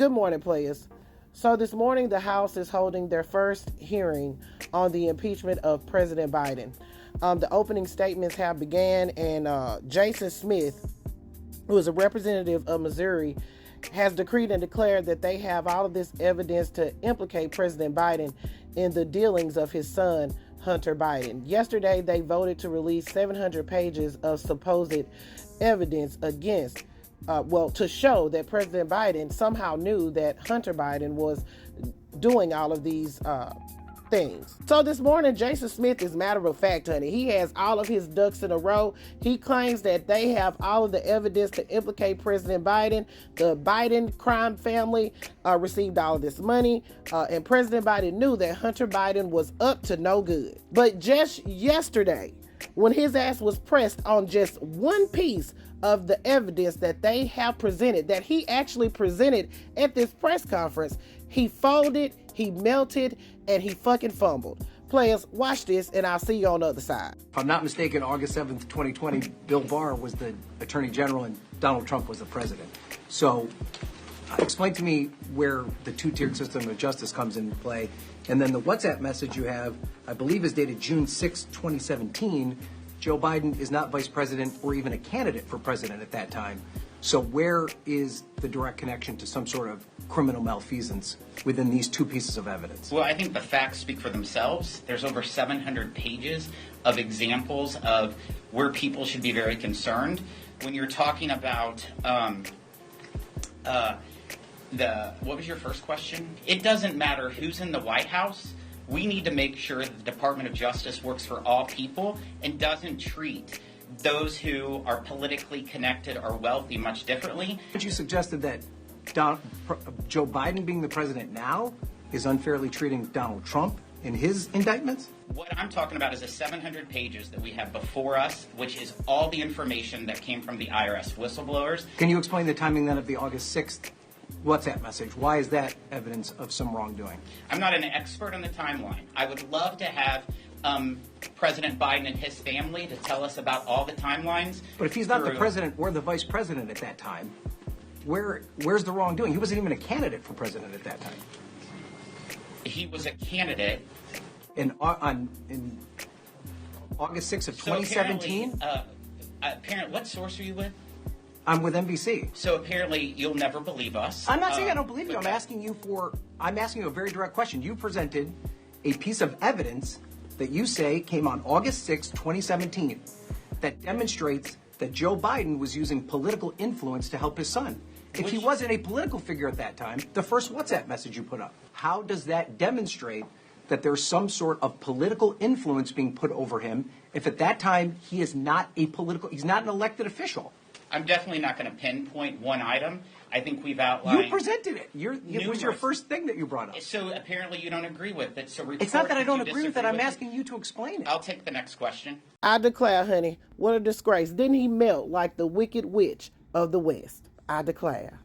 Good morning, players. So this morning, the House is holding their first hearing on the impeachment of President Biden. The opening statements have began, and Jason Smith, who is a representative of Missouri, has decreed and declared that they have all of this evidence to implicate President Biden in the dealings of his son, Hunter Biden. Yesterday, they voted to release 700 pages of supposed evidence against to show that President Biden somehow knew that Hunter Biden was doing all of these things. So this morning, Jason Smith is matter of fact, honey. He has all of his ducks in a row. He claims that they have all of the evidence to implicate President Biden. The Biden crime family received all of this money, and President Biden knew that Hunter Biden was up to no good. But just yesterday, when his ass was pressed on just one piece of the evidence that they have presented, that he actually presented at this press conference, he folded, he melted, and he fucking fumbled. Players, watch this, and I'll see you on the other side. If I'm not mistaken, August 7th, 2020, Bill Barr was the Attorney General and Donald Trump was the president. So explain to me where the two-tiered system of justice comes into play. And then the WhatsApp message you have, I believe, is dated June 6, 2017. Joe Biden is not vice president or even a candidate for president at that time. So where is the direct connection to some sort of criminal malfeasance within these two pieces of evidence? Well, I think the facts speak for themselves. There's over 700 pages of examples of where people should be very concerned. When you're talking about what was your first question? It doesn't matter who's in the White House. We need to make sure that the Department of Justice works for all people and doesn't treat those who are politically connected or wealthy much differently. But you suggested that Joe Biden being the president now is unfairly treating Donald Trump in his indictments? What I'm talking about is the 700 pages that we have before us, which is all the information that came from the IRS whistleblowers. Can you explain the timing then of the August 6th WhatsApp message? Why is that evidence of some wrongdoing? I'm not an expert on the timeline. I would love to have President Biden and his family to tell us about all the timelines. But if he's not the president or the vice president at that time, where's the wrongdoing? He wasn't even a candidate for president at that time. He was a candidate. In August 6th of 2017? Apparently, what source are you with? I'm with NBC. So apparently you'll never believe us. I'm not saying I don't believe you. I'm asking you a very direct question. You presented a piece of evidence that you say came on August 6, 2017, that demonstrates that Joe Biden was using political influence to help his son. If he wasn't a political figure at that time, the first WhatsApp message you put up, how does that demonstrate that there's some sort of political influence being put over him if at that time he's not an elected official? I'm definitely not going to pinpoint one item. I think we've outlined. You presented it. It was your first thing that you brought up. So apparently you don't agree with it. So it's not that I don't agree with it. I'm asking you to explain it. I'll take the next question. I declare, honey, what a disgrace. Didn't he melt like the wicked witch of the West? I declare.